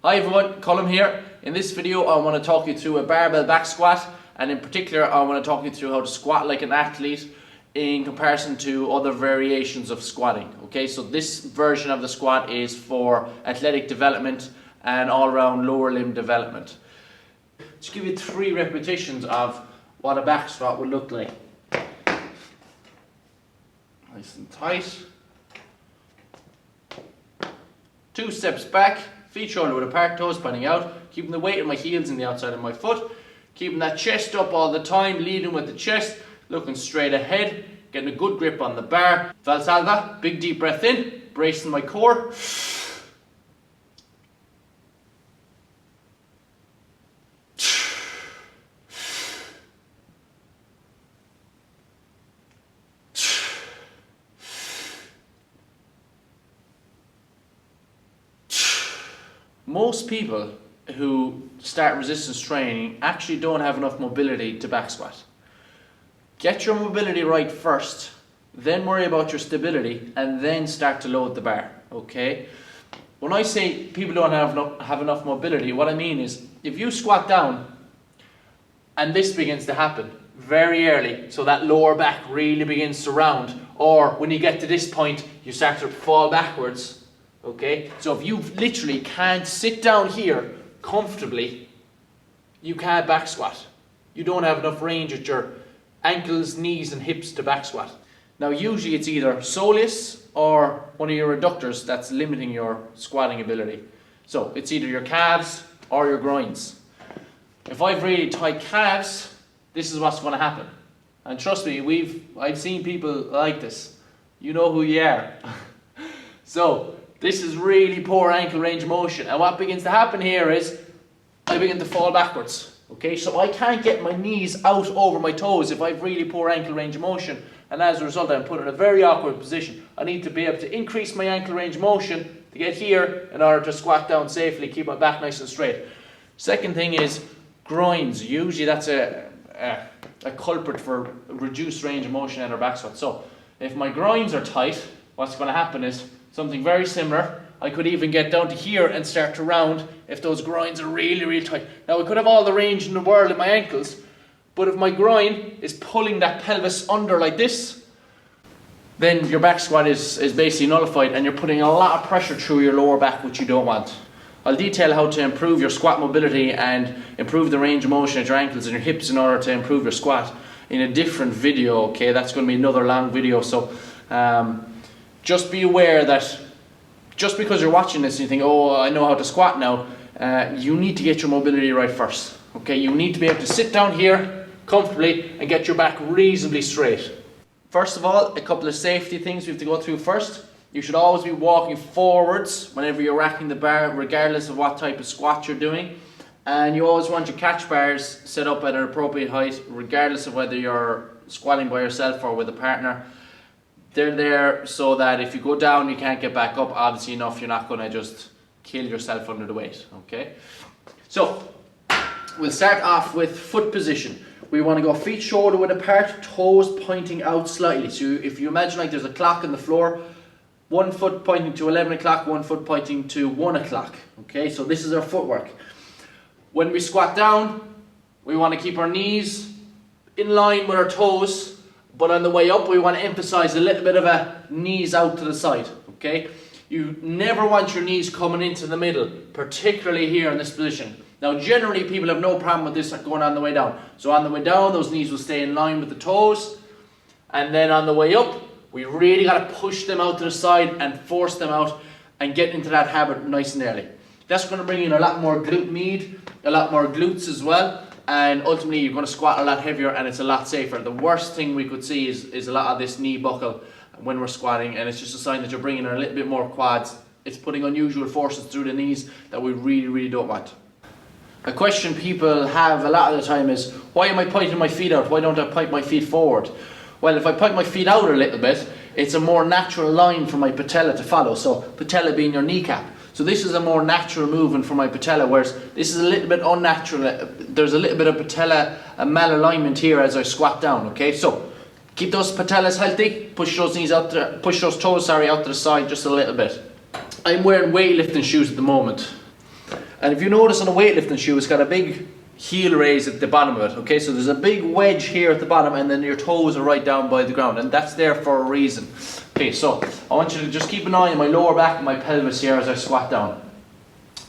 Hi everyone, Colm here. In this video I want to talk you through a barbell back squat, and in particular I want to talk you through how to squat like an athlete in comparison to other variations of squatting. Okay, so this version of the squat is for athletic development and all-round lower limb development. Just give you 3 repetitions of what a back squat would look like. Nice and tight. 2 steps back. Feet shoulder width apart, toes pointing out, keeping the weight of my heels in the outside of my foot, keeping that chest up all the time, leading with the chest, looking straight ahead, getting a good grip on the bar. Valsalva, big deep breath in, bracing my core. Most people who start resistance training actually don't have enough mobility to back squat. Get your mobility right first, then worry about your stability, and then start to load the bar, okay? When I say people don't have enough mobility, what I mean is if you squat down and this begins to happen very early, so that lower back really begins to round, or when you get to this point you start to fall backwards. Okay, so if you literally can't sit down here comfortably, you can't back squat. You don't have enough range at your ankles, knees and hips to back squat. Now usually it's either soleus or one of your adductors that's limiting your squatting ability. So it's either your calves or your groins. If I've really tight calves, this is what's going to happen. And trust me, I've seen people like this. You know who you are. So this is really poor ankle range of motion, and what begins to happen here is I begin to fall backwards. Okay, so I can't get my knees out over my toes if I have really poor ankle range of motion, and as a result I'm put in a very awkward position. I need to be able to increase my ankle range of motion to get here in order to squat down safely, keep my back nice and straight. Second thing is groins. Usually that's a culprit for reduced range of motion in our back squat. So if my groins are tight, what's going to happen is something very similar. I could even get down to here and start to round if those groins are really, really tight. Now I could have all the range in the world in my ankles, but if my groin is pulling that pelvis under like this, then your back squat is basically nullified and you're putting a lot of pressure through your lower back, which you don't want. I'll detail how to improve your squat mobility and improve the range of motion at your ankles and your hips in order to improve your squat in a different video, okay? That's going to be another long video, so just be aware that just because you're watching this and you think, oh, I know how to squat now, you need to get your mobility right first. Okay, you need to be able to sit down here comfortably and get your back reasonably straight. First of all, a couple of safety things we have to go through first. You should always be walking forwards whenever you're racking the bar, regardless of what type of squat you're doing. And you always want your catch bars set up at an appropriate height, regardless of whether you're squatting by yourself or with a partner. They're there so that if you go down you can't get back up, obviously enough, you're not going to just kill yourself under the weight, okay? So we'll start off with foot position. We want to go feet shoulder width apart, toes pointing out slightly. So if you imagine like there's a clock on the floor, one foot pointing to 11 o'clock, one foot pointing to 1 o'clock, okay? So this is our footwork. When we squat down, we want to keep our knees in line with our toes, but on the way up we want to emphasize a little bit of a knees out to the side, okay? You never want your knees coming into the middle, particularly here in this position. Now generally people have no problem with this going on the way down. So on the way down those knees will stay in line with the toes, and then on the way up we really got to push them out to the side and force them out and get into that habit nice and early. That's going to bring in a lot more glute med, a lot more glutes as well. And ultimately you're going to squat a lot heavier and it's a lot safer. The worst thing we could see is a lot of this knee buckle when we're squatting, and it's just a sign that you're bringing in a little bit more quads. It's putting unusual forces through the knees that we really, really don't want. A question people have a lot of the time is, why am I pointing my feet out? Why don't I point my feet forward? Well, if I point my feet out a little bit, it's a more natural line for my patella to follow. So patella being your kneecap. So this is a more natural movement for my patella, whereas this is a little bit unnatural. There's a little bit of patella malalignment here as I squat down, okay? So keep those patellas healthy, push those knees out there, push those toes, out to the side just a little bit. I'm wearing weightlifting shoes at the moment. And if you notice on a weightlifting shoe, it's got a big heel raise at the bottom of it, okay? So there's a big wedge here at the bottom, and then your toes are right down by the ground, and that's there for a reason. Okay, so I want you to just keep an eye on my lower back and my pelvis here as I squat down.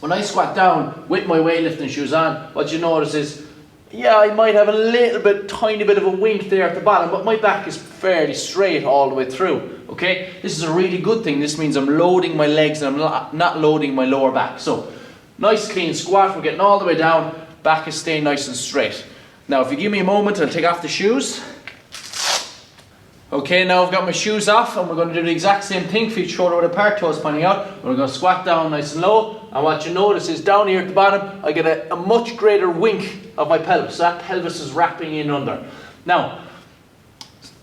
When I squat down with my weightlifting shoes on, what you notice is, yeah, I might have a little bit, tiny bit of a wink there at the bottom, but my back is fairly straight all the way through, okay? This is a really good thing. This means I'm loading my legs and I'm not loading my lower back. So, nice clean squat, we're getting all the way down, back is staying nice and straight. Now, if you give me a moment, I'll take off the shoes. Okay, now I've got my shoes off, and we're going to do the exact same thing, feet shoulder width apart, toes pointing out. We're going to squat down nice and low, and what you notice is down here at the bottom, I get a much greater wink of my pelvis. So that pelvis is wrapping in under. Now,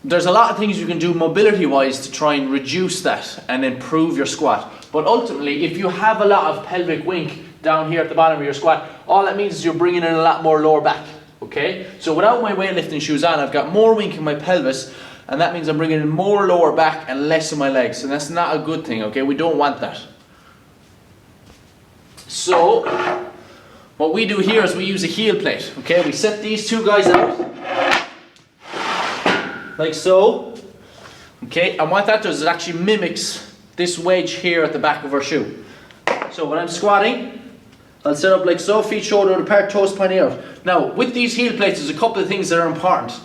there's a lot of things you can do mobility-wise to try and reduce that and improve your squat. But ultimately, if you have a lot of pelvic wink down here at the bottom of your squat, all that means is you're bringing in a lot more lower back. Okay, so without my weightlifting shoes on, I've got more wink in my pelvis, and that means I'm bringing in more lower back and less in my legs, and that's not a good thing, okay? We don't want that. So, what we do here is we use a heel plate, okay? We set these two guys out, like so, okay? And what that does is it actually mimics this wedge here at the back of our shoe. So when I'm squatting, I'll set up like so, feet shoulder width apart, toes pointing out. Now, with these heel plates, there's a couple of things that are important.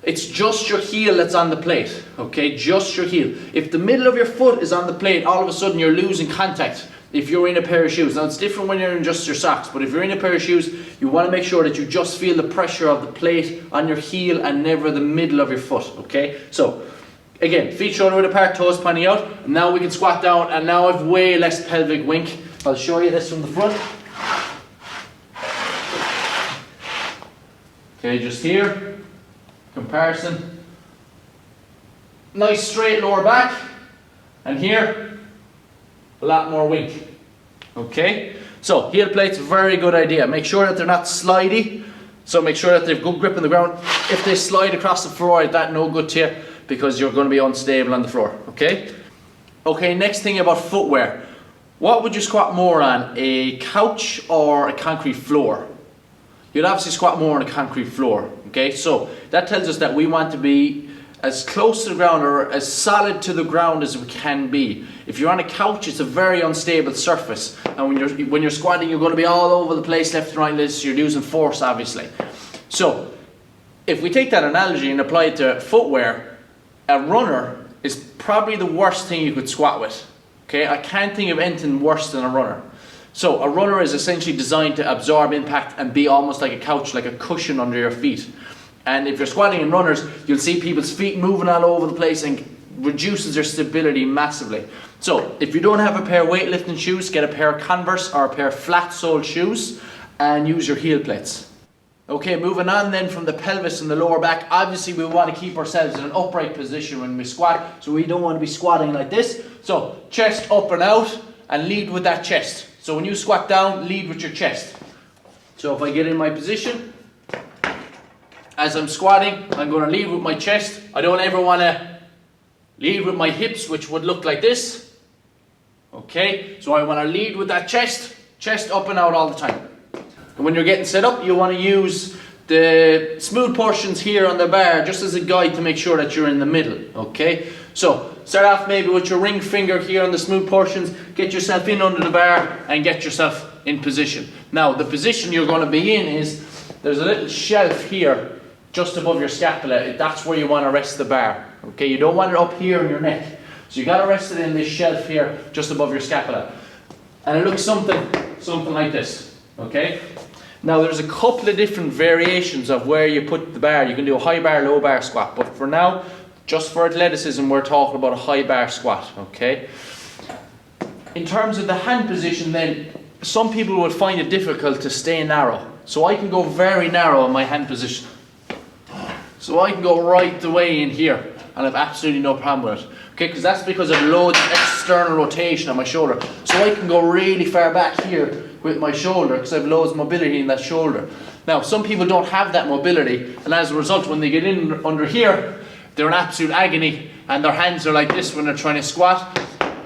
It's just your heel that's on the plate, okay? Just your heel. If the middle of your foot is on the plate, all of a sudden you're losing contact if you're in a pair of shoes. Now, it's different when you're in just your socks, but if you're in a pair of shoes, you want to make sure that you just feel the pressure of the plate on your heel and never the middle of your foot, okay? So, again, feet shoulder width apart, toes pointing out. And now we can squat down, and now I've way less pelvic wink. I'll show you this from the front. Okay, just here, comparison. Nice straight lower back, and here, a lot more wink. Okay, so heel plates, very good idea. Make sure that they're not slidey, so make sure that they've good grip on the ground. If they slide across the floor, that's no good to you, because you're going to be unstable on the floor, okay? Okay, next thing about footwear. What would you squat more on, a couch or a concrete floor? You'd obviously squat more on a concrete floor, okay? So that tells us that we want to be as close to the ground or as solid to the ground as we can be. If you're on a couch, it's a very unstable surface, and when you're squatting, you're going to be all over the place, left and right, so you're using force, obviously. So if we take that analogy and apply it to footwear, a runner is probably the worst thing you could squat with. Okay, I can't think of anything worse than a runner. So a runner is essentially designed to absorb impact and be almost like a couch, like a cushion under your feet. And if you're squatting in runners, you'll see people's feet moving all over the place and reduces their stability massively. So if you don't have a pair of weightlifting shoes, get a pair of Converse or a pair of flat-soled shoes and use your heel plates. Okay, moving on then from the pelvis and the lower back, obviously we want to keep ourselves in an upright position when we squat, so we don't want to be squatting like this. So chest up and out, and lead with that chest. So when you squat down, lead with your chest. So if I get in my position, as I'm squatting, I'm going to lead with my chest. I don't ever want to lead with my hips, which would look like this. Okay, so I want to lead with that chest up and out all the time. And when you're getting set up, you want to use the smooth portions here on the bar just as a guide to make sure that you're in the middle, okay? So start off maybe with your ring finger here on the smooth portions, get yourself in under the bar and get yourself in position. Now the position you're going to be in is, there's a little shelf here just above your scapula. That's where you want to rest the bar, okay? You don't want it up here in your neck. So you got to rest it in this shelf here just above your scapula. And it looks something like this, okay? Now there's a couple of different variations of where you put the bar. You can do a high bar, low bar squat, but for now, just for athleticism, we're talking about a high bar squat, okay? In terms of the hand position then, some people would find it difficult to stay narrow. So I can go very narrow in my hand position. So I can go right the way in here, and I've absolutely no problem with it. Okay, because that's because I've loads of external rotation on my shoulder. So I can go really far back here with my shoulder because I've loads of mobility in that shoulder. Now, some people don't have that mobility, and as a result, when they get in under here, they're in absolute agony, and their hands are like this when they're trying to squat.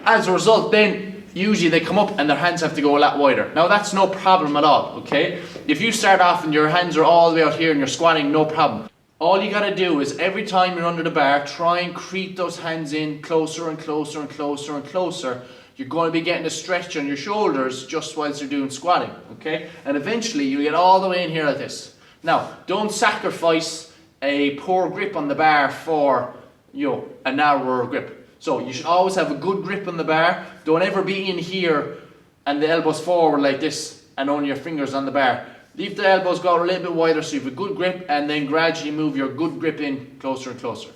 As a result, then usually they come up and their hands have to go a lot wider. Now that's no problem at all, okay? If you start off and your hands are all the way out here and you're squatting, no problem. All you gotta do is every time you're under the bar, try and creep those hands in closer and closer and closer and closer. You're going to be getting a stretch on your shoulders just whilst you're doing squatting, okay? And eventually you get all the way in here like this. Now, don't sacrifice a poor grip on the bar for, a narrower grip. So you should always have a good grip on the bar. Don't ever be in here and the elbows forward like this and only your fingers on the bar. Leave the elbows go out a little bit wider so you have a good grip, and then gradually move your good grip in closer and closer.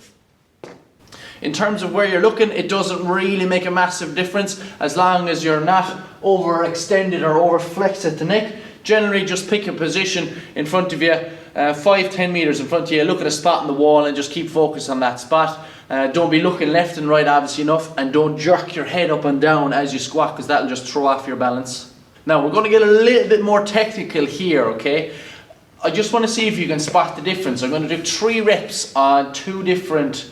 In terms of where you're looking, it doesn't really make a massive difference as long as you're not overextended or overflexed at the neck. Generally just pick a position in front of you, 5-10 meters in front of you. Look at a spot on the wall and just keep focused on that spot. Don't be looking left and right obviously enough, and don't jerk your head up and down as you squat, because that'll just throw off your balance. Now we're going to get a little bit more technical here, okay? I just want to see if you can spot the difference. I'm going to do 3 reps on 2 different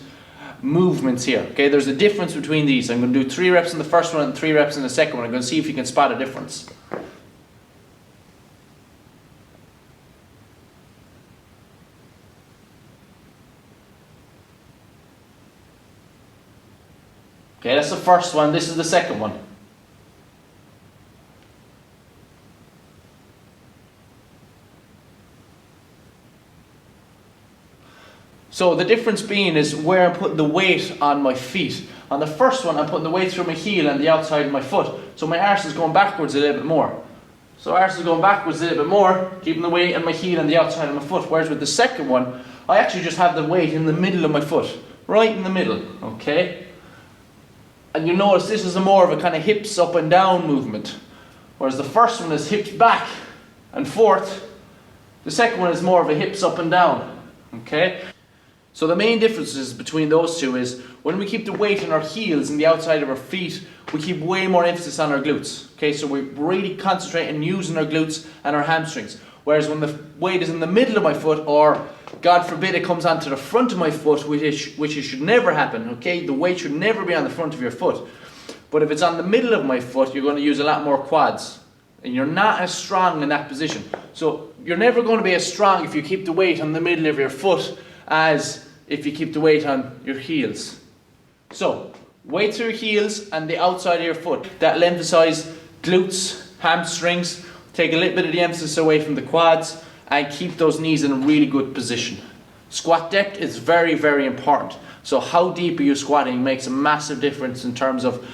movements here, okay? There's a difference between these. I'm going to do 3 reps in the first one and 3 reps in the second one. I'm going to see if you can spot a difference. Okay, that's the first one. This is the second one. So the difference being is where I'm putting the weight on my feet. On the first one, I'm putting the weight through my heel and the outside of my foot. So my arse is going backwards a little bit more. So arse is going backwards a little bit more, keeping the weight on my heel and the outside of my foot. Whereas with the second one, I actually just have the weight in the middle of my foot. Right in the middle, okay? And you notice this is more of a kind of hips up and down movement. Whereas the first one is hips back and forth. The second one is more of a hips up and down, okay? So the main differences between those two is when we keep the weight on our heels and the outside of our feet, we keep way more emphasis on our glutes. Okay, so we really concentrate on using our glutes and our hamstrings. Whereas when the weight is in the middle of my foot, or God forbid it comes onto the front of my foot, which it should never happen, okay? The weight should never be on the front of your foot. But if it's on the middle of my foot, you're going to use a lot more quads. And you're not as strong in that position. So you're never going to be as strong if you keep the weight on the middle of your foot as if you keep the weight on your heels. So, weight through your heels and the outside of your foot. That'll emphasize glutes, hamstrings, take a little bit of the emphasis away from the quads, and keep those knees in a really good position. Squat depth is very, very important. So how deep are you squatting makes a massive difference in terms of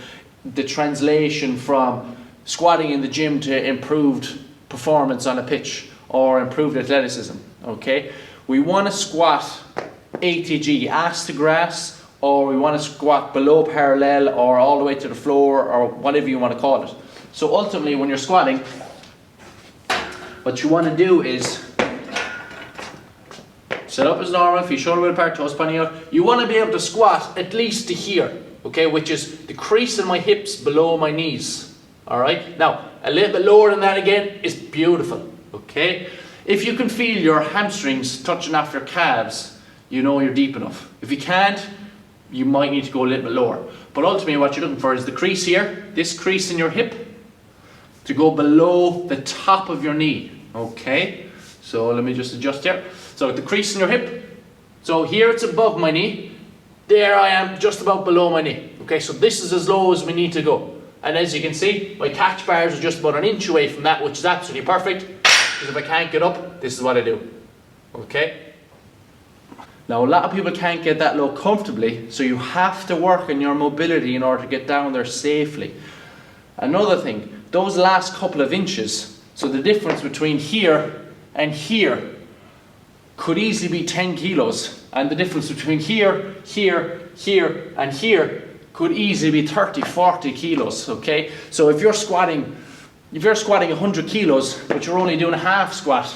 the translation from squatting in the gym to improved performance on a pitch or improved athleticism, okay? We want to squat ATG, ass to grass, or we want to squat below parallel or all the way to the floor, or whatever you want to call it. So ultimately when you're squatting, what you want to do is set up as normal, feet shoulder width apart, toes pointing out. You want to be able to squat at least to here, okay, which is the crease in my hips below my knees. Alright, now a little bit lower than that again is beautiful, okay? If you can feel your hamstrings touching off your calves, you know you're deep enough. If you can't, you might need to go a little bit lower. But ultimately what you're looking for is the crease here, this crease in your hip, to go below the top of your knee, okay? So let me just adjust here. So the crease in your hip, so here it's above my knee, there I am just about below my knee. Okay, so this is as low as we need to go. And as you can see, my catch bars are just about an inch away from that, which is absolutely perfect. Because if I can't get up, this is what I do. Okay? Now a lot of people can't get that low comfortably, so you have to work on your mobility in order to get down there safely. Another thing, those last couple of inches, so the difference between here and here could easily be 10 kilos, and the difference between here, here, here and here could easily be 30, 40 kilos, okay? So if you're squatting 100 kilos, but you're only doing a half squat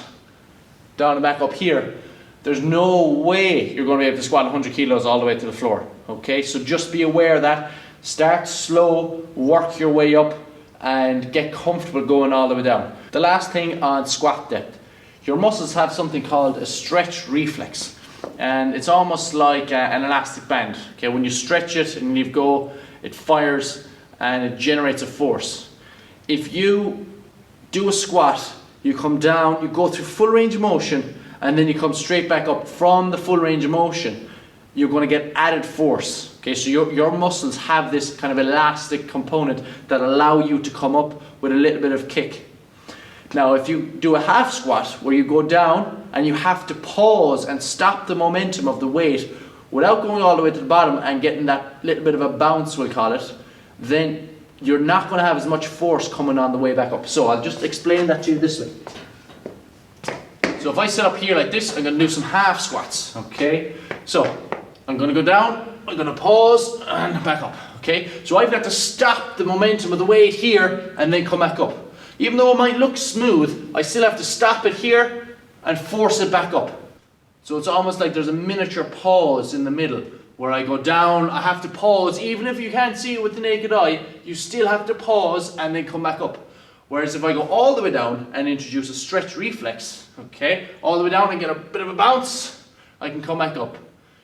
down and back up here, there's no way you're going to be able to squat 100 kilos all the way to the floor, okay? So just be aware of that. Start slow, work your way up, and get comfortable going all the way down. The last thing on squat depth, your muscles have something called a stretch reflex, and it's almost like an elastic band. Okay, when you stretch it and you go, it fires and it generates a force. If you do a squat, you come down, you go through full range of motion, and then you come straight back up from the full range of motion, you're going to get added force. Okay, so your muscles have this kind of elastic component that allow you to come up with a little bit of kick. Now, if you do a half squat where you go down and you have to pause and stop the momentum of the weight without going all the way to the bottom and getting that little bit of a bounce, we'll call it, then you're not going to have as much force coming on the way back up. So I'll just explain that to you this way. So if I sit up here like this, I'm going to do some half squats, okay? So I'm going to go down, I'm going to pause and back up, okay? So I've got to stop the momentum of the weight here and then come back up. Even though it might look smooth, I still have to stop it here and force it back up. So it's almost like there's a miniature pause in the middle where I go down, I have to pause, even if you can't see it with the naked eye, you still have to pause and then come back up. Whereas if I go all the way down and introduce a stretch reflex, okay, all the way down and get a bit of a bounce, I can come back up.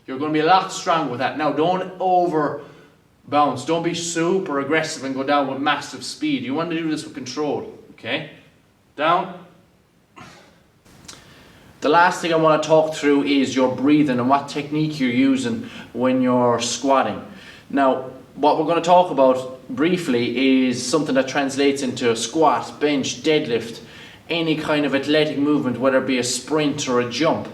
You're going to be a lot stronger with that. Now, don't over bounce. Don't be super aggressive and go down with massive speed. You want to do this with control, okay? Down. The last thing I want to talk through is your breathing and what technique you're using when you're squatting. Now, what we're going to talk about briefly is something that translates into a squat, bench, deadlift, any kind of athletic movement, whether it be a sprint or a jump.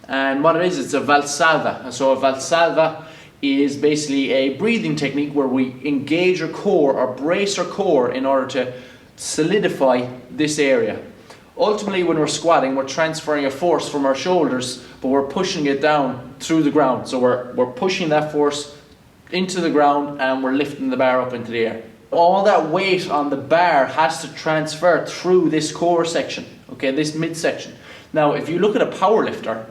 And what it is, it's a Valsalva. And so a Valsalva is basically a breathing technique where we engage our core or brace our core in order to solidify this area. Ultimately, when we're squatting, we're transferring a force from our shoulders, but we're pushing it down through the ground. So we're pushing that force into the ground and we're lifting the bar up into the air. All that weight on the bar has to transfer through this core section, okay, this midsection. Now, if you look at a power lifter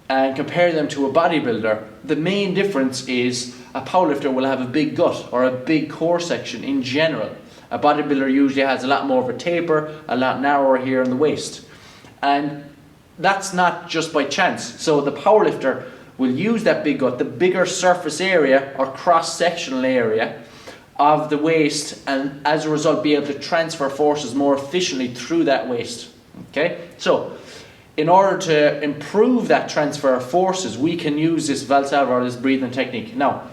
and compare them to a bodybuilder, the main difference is a powerlifter will have a big gut or a big core section in general. A bodybuilder usually has a lot more of a taper, a lot narrower here in the waist. And that's not just by chance. So the powerlifter will use that big gut, the bigger surface area or cross-sectional area of the waist, and as a result be able to transfer forces more efficiently through that waist. Okay? So in order to improve that transfer of forces, we can use this Valsalva or this breathing technique. Now,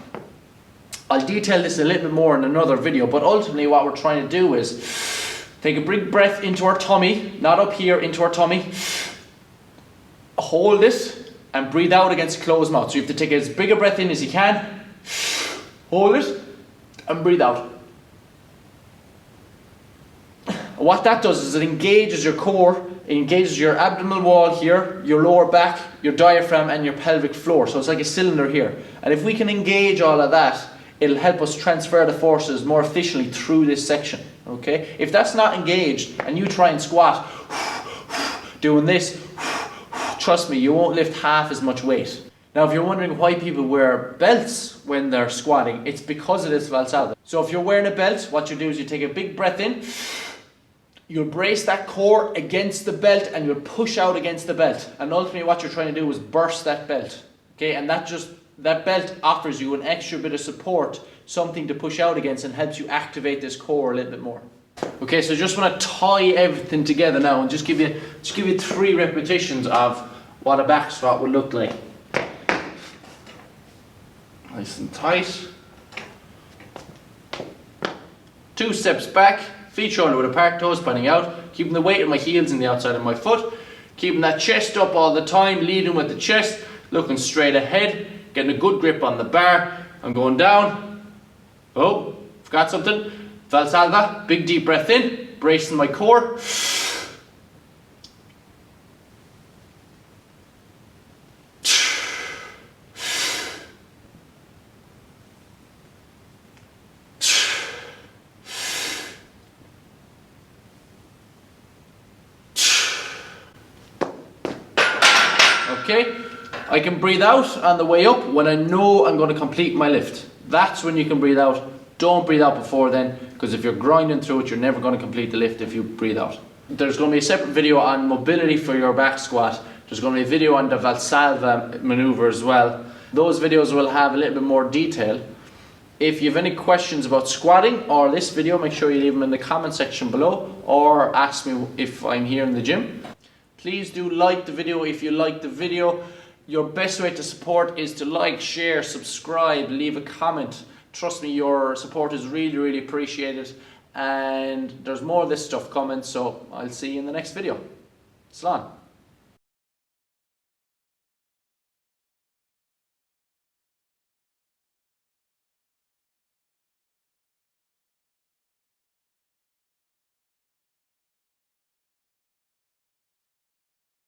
I'll detail this a little bit more in another video, but ultimately what we're trying to do is take a big breath into our tummy, not up here, into our tummy. Hold it and breathe out against closed mouth. So you have to take as big a breath in as you can. Hold it and breathe out. What that does is it engages your core, it engages your abdominal wall here, your lower back, your diaphragm and your pelvic floor. So it's like a cylinder here. And if we can engage all of that, it'll help us transfer the forces more efficiently through this section. Okay? If that's not engaged and you try and squat doing this, trust me, you won't lift half as much weight. Now, if you're wondering why people wear belts when they're squatting, it's because of this Valsalva. So if you're wearing a belt, what you do is you take a big breath in, you'll brace that core against the belt and you'll push out against the belt. And ultimately what you're trying to do is burst that belt. Okay? And that belt offers you an extra bit of support, something to push out against, and helps you activate this core a little bit more. Okay, so just want to tie everything together now and just give you 3 repetitions of what a back squat would look like. Nice and tight. 2 steps back, feet shoulder with apart, toes pointing out, keeping the weight of my heels in the outside of my foot, keeping that chest up all the time, leading with the chest, looking straight ahead, getting a good grip on the bar. I'm going down. Oh, forgot something. Valsalva, big deep breath in, bracing my core. Okay, I can breathe out on the way up when I know I'm going to complete my lift. That's when you can breathe out. Don't breathe out before then, because if you're grinding through it, you're never going to complete the lift if you breathe out. There's going to be a separate video on mobility for your back squat. There's going to be a video on the Valsalva maneuver as well. Those videos will have a little bit more detail. If you have any questions about squatting or this video, make sure you leave them in the comment section below, or ask me if I'm here in the gym. Please do like the video if you like the video. Your best way to support is to like, share, subscribe, leave a comment. Trust me, your support is really, really appreciated. And there's more of this stuff coming, so I'll see you in the next video. Slán.